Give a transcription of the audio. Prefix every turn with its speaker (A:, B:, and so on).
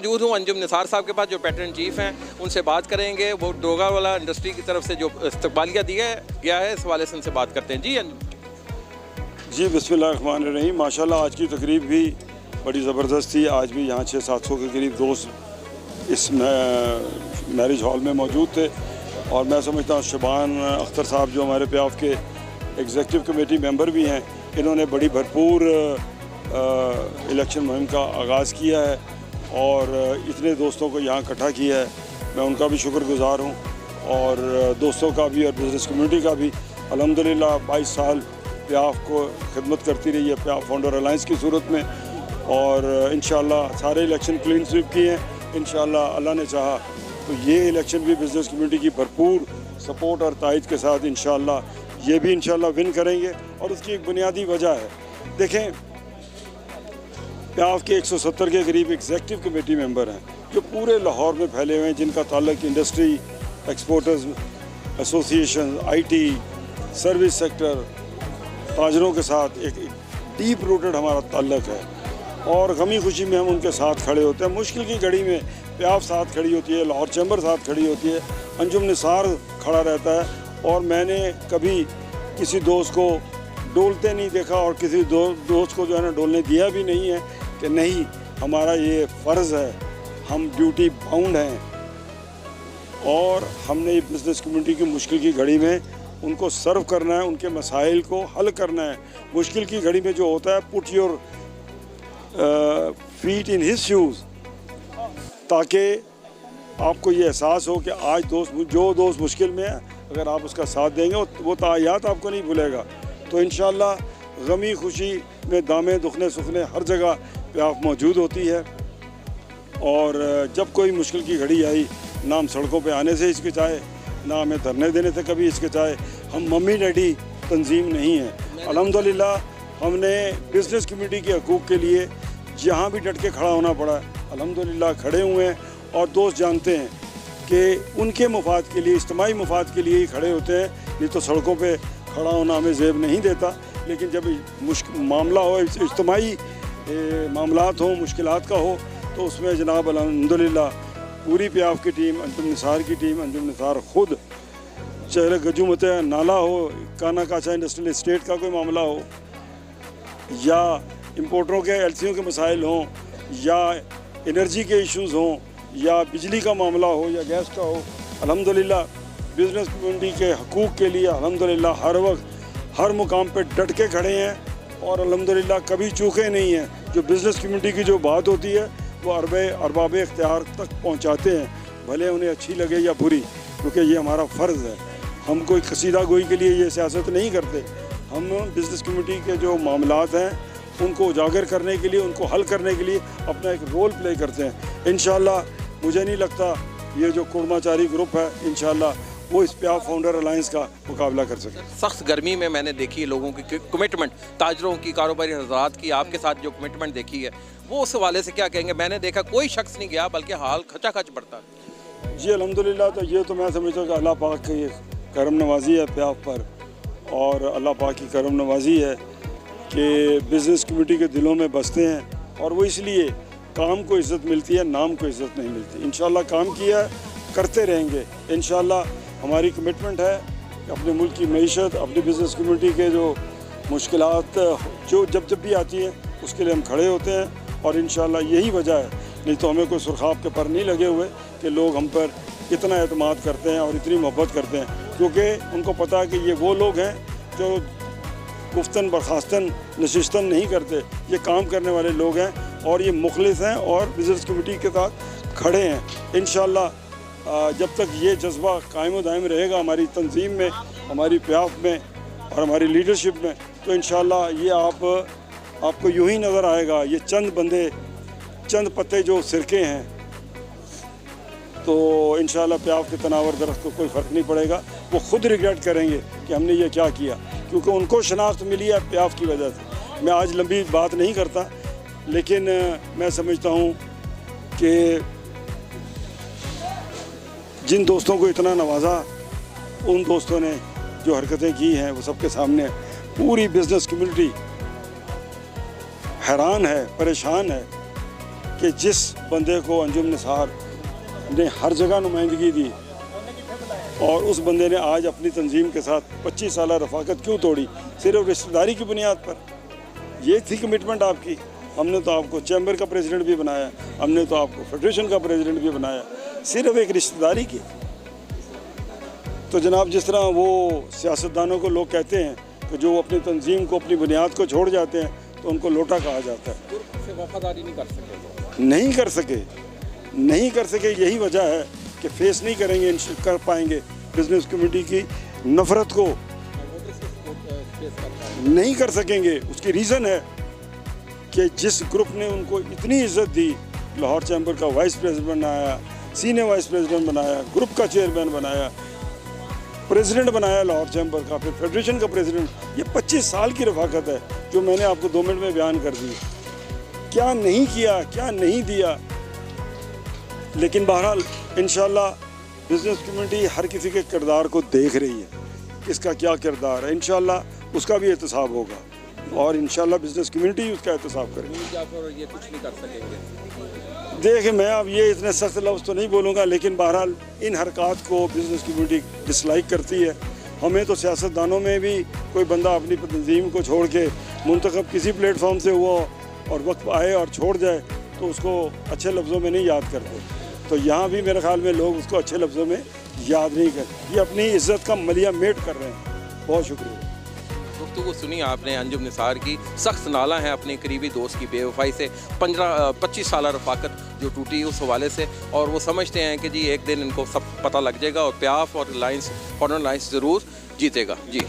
A: मौजूद हूँ अंजुम निसार साहब के पास जो पैटर्न चीफ हैं, उनसे बात करेंगे। वो डोगावाला इंडस्ट्री की तरफ से जो इस्तकबालिया दिया गया है इस हवाले से उनसे बात करते हैं। जी अंजुम
B: जी, बिस्मिल्लाहिर्रहमानिर्रहीम। माशाल्लाह आज की तकरीब भी बड़ी ज़बरदस्त थी। आज भी यहाँ 600-700 के करीब दोस्त इस मैरिज हॉल में मौजूद थे और मैं समझता हूँ शबान अख्तर साहब जो हमारे प्याफ के एग्जीक्यूटिव कमेटी मेंबर भी हैं, इन्होंने बड़ी भरपूर इलेक्शन मुहिम का आगाज़ किया है और इतने दोस्तों को यहाँ इकट्ठा किया है। मैं उनका भी शुक्रगुज़ार हूँ और दोस्तों का भी और बिज़नेस कम्युनिटी का भी। अल्हम्दुलिल्लाह 22 साल प्याफ को खिदमत करती रही है प्याफ फाउंडर अलायंस की सूरत में और इंशाअल्लाह सारे इलेक्शन क्लीन स्वीप किए हैं। इंशाअल्लाह अल्लाह ने चाहा तो ये इलेक्शन भी बिज़नेस कम्युनिटी की भरपूर सपोर्ट और तायद के साथ इंशाअल्लाह ये भी इंशाअल्लाह विन करेंगे। और उसकी एक बुनियादी वजह है, देखें प्याफ के 170 के करीब एग्जीक्यूटिव कमेटी मेंबर हैं जो पूरे लाहौर में फैले हुए हैं, जिनका ताल्लुक industry, exporters association, IT, service sector, ताजरों के साथ एक डीप रूटेड हमारा ताल्लुक है और गमी खुशी में हम उनके साथ खड़े होते हैं। मुश्किल की घड़ी में प्याफ साथ खड़ी होती है, लाहौर चैम्बर साथ खड़ी होती है, अंजुम निसार खड़ा रहता है और मैंने कभी किसी दोस्त को डोलते नहीं देखा और किसी दोस्त को जो है ना डोलने दिया भी नहीं है कि नहीं, हमारा ये फ़र्ज़ है, हम ड्यूटी बाउंड हैं और हमने ये बिज़नेस कम्युनिटी की मुश्किल की घड़ी में उनको सर्व करना है, उनके मसाइल को हल करना है। मुश्किल की घड़ी में जो होता है put your feet in his shoes, ताकि आपको ये एहसास हो कि आज जो दोस्त मुश्किल में है अगर आप उसका साथ देंगे वो तायात आपको नहीं भूलेगा। तो इंशाअल्लाह गमी खुशी में दामे दुखने सुखने हर जगह प्याफ मौजूद होती है और जब कोई मुश्किल की घड़ी आई ना हम सड़कों पे आने से हिचकिचाए, ना हमें धरने देने से कभी हिचकिचाए। हम मम्मी डैडी तंजीम नहीं है। अल्हम्दुलिल्लाह हमने बिज़नेस कम्युनिटी के हकूक़ के लिए जहाँ भी डट के खड़ा होना पड़ा है अल्हम्दुलिल्लाह खड़े हुए हैं और दोस्त जानते हैं कि उनके मुफाद के लिए, इज्तिमाई मुफाद के लिए ही खड़े होते हैं, नहीं तो सड़कों पे खड़ा होना हमें ज़ेब नहीं देता। लेकिन जब मामला हो, इज्तिमाई मामलात हो, मुश्किलात का हो, तो उसमें जनाब अल्हम्दुलिल्लाह पूरी प्याफ की टीम, अंजुम निसार की टीम, अंजुम निसार ख़ुद, चाहे गजूमत नाला हो, काना काचा इंडस्ट्रियल इस्टेट का कोई मामला हो या इम्पोर्टरों के LCOं के मसाइल हों या एनर्जी के इश्यूज़ हों या बिजली का मामला हो या गैस का हो, अल्हम्दुलिल्लाह बिज़नेस कम्युनिटी के हकूक़ के लिए अल्हम्दुलिल्लाह हर वक्त हर मुकाम पे डट के खड़े हैं और अल्हम्दुलिल्लाह कभी चूके नहीं हैं। जो बिज़नेस कम्युनिटी की जो बात होती है वो अरबाब इख्तियार तक पहुंचाते हैं, भले उन्हें अच्छी लगे या बुरी, क्योंकि ये हमारा फ़र्ज़ है। हम कोई कसीदा गोई के लिए ये सियासत नहीं करते। हम बिज़नेस कम्युनिटी के जो मामलात हैं उनको उजागर करने के लिए, उनको हल करने के लिए अपना एक रोल प्ले करते हैं। इंशाअल्लाह मुझे नहीं लगता ये जो कुर्माचारी ग्रुप है इंशाअल्लाह वो इस प्याफ फाउंडर अलायंस का मुकाबला कर सके।
A: सख्त गर्मी में मैंने देखी लोगों की कमिटमेंट, ताजरों की, कारोबारी हज़रात की, आपके साथ जो कमिटमेंट देखी है वो उस हवाले से क्या कहेंगे? मैंने देखा कोई शख्स नहीं गया बल्कि हाल खचाखच बढ़ता।
B: जी अल्हम्दुलिल्लाह, तो ये तो मैं समझता हूँ कि अल्लाह पाक की करम नवाजी है प्याफ पर और अल्लाह पाक की करम नवाजी है कि बिज़नेस कम्युनिटी के दिलों में बसते हैं और वो इसलिए काम को इज़्ज़त मिलती है, नाम को इज़्ज़त नहीं मिलती। इंशाअल्लाह काम किया करते रहेंगे। इंशाअल्लाह हमारी कमिटमेंट है कि अपने मुल्क की मईशत, अपनी बिज़नेस कम्युनिटी के जो मुश्किलात जो जब भी आती हैं उसके लिए हम खड़े होते हैं और इंशाअल्लाह यही वजह है, नहीं तो हमें कोई सुरखाब के पर नहीं लगे हुए कि लोग हम पर इतना एतमाद करते हैं और इतनी मोहब्बत करते हैं, क्योंकि उनको पता है कि ये वो लोग हैं जो गुफ्तन बर्खास्तन नशिस्तन नहीं करते, ये काम करने वाले लोग हैं और ये मुखलिस हैं और बिज़नेस कम्युनिटी के साथ खड़े हैं। इंशाअल्लाह जब तक ये जज्बा कायम व दायम रहेगा हमारी तंजीम में, हमारी प्याफ में और हमारी लीडरशिप में, तो इंशाअल्लाह ये आपको यूँ ही नज़र आएगा। ये चंद बंदे, चंद पत्ते जो सिरके हैं, तो इंशाअल्लाह प्याफ के तनावर दरख्त को कोई फ़र्क नहीं पड़ेगा। वो ख़ुद रिग्रेट करेंगे कि हमने ये क्या किया, क्योंकि उनको शनाख्त मिली है प्याफ की वजह से। मैं आज लंबी बात नहीं करता, लेकिन मैं समझता हूँ कि जिन दोस्तों को इतना नवाजा, उन दोस्तों ने जो हरकतें की हैं वो सबके सामने है। पूरी बिज़नेस कम्युनिटी हैरान है, परेशान है कि जिस बंदे को अंजुम निसार ने हर जगह नुमाइंदगी दी और उस बंदे ने आज अपनी तंजीम के साथ 25 साल रफाकत क्यों तोड़ी, सिर्फ रिश्तेदारी की बुनियाद पर। ये थी कमिटमेंट आपकी। हमने तो आपको चैम्बर का प्रेसिडेंट भी बनाया, हमने तो आपको फेडरेशन का प्रेसिडेंट भी बनाया, सिर्फ एक रिश्तेदारी की। तो जनाब, जिस तरह वो सियासतदानों को लोग कहते हैं कि जो अपनी तंजीम को, अपनी बुनियाद को छोड़ जाते हैं तो उनको लोटा कहा जाता है।
A: से वफादारी नहीं कर सके,
B: नहीं कर सके। यही वजह है कि फेस नहीं करेंगे, कर पाएंगे बिजनेस कम्युनिटी की नफरत को नहीं कर सकेंगे। उसकी रीज़न है कि जिस ग्रुप ने उनको इतनी इज्जत दी, लाहौर चैम्बर का वाइस प्रेसिडेंट बनाया, सीनियर वाइस प्रेसिडेंट बनाया, ग्रुप का चेयरमैन बनाया, प्रेसिडेंट बनाया लाहौर चैम्बर का, फिर फेडरेशन का प्रेसिडेंट, ये 25 साल की रफाकत है जो मैंने आपको 2 मिनट में बयान कर दी। क्या नहीं किया, क्या नहीं दिया। लेकिन बहरहाल इंशाल्लाह बिज़नेस कम्युनिटी हर किसी के किरदार को देख रही है, किसका क्या किरदार है। इंशाल्लाह उसका भी एहतसाब होगा और इंशाल्लाह बिज़नेस कम्युनिटी उसका एहतसाब करेगी।
A: ये कुछ नहीं कर सकेंगे।
B: देखिए, मैं अब ये इतने सख्त लफ्ज़ तो नहीं बोलूँगा, लेकिन बहरहाल इन हरकत को बिज़नेस कम्युनिटी डिसलाइक करती है। हमें तो सियासतदानों में भी कोई बंदा अपनी तंजीम को छोड़ के मुंतखब किसी प्लेटफॉर्म से हुआ और वक्त आए और छोड़ जाए तो उसको अच्छे लफ्ज़ों में नहीं याद करते। तो यहाँ भी मेरे ख्याल में लोग उसको अच्छे लफ्ज़ों में याद नहीं करते, ये अपनी इज़्ज़त का मलिया मेट कर रहे हैं। बहुत शुक्रिया।
A: गुफ्तगू सुनी आपने अंजुम निसार की। सख्त नाला है अपने करीबी दोस्त की बेवफाई से, 25 साल रफाकत जो टूटी उस हवाले से, और वो समझते हैं कि जी एक दिन इनको सब पता लग जाएगा और प्याफ और लाइंस, कॉर्नर लाइंस ज़रूर जीतेगा। जी।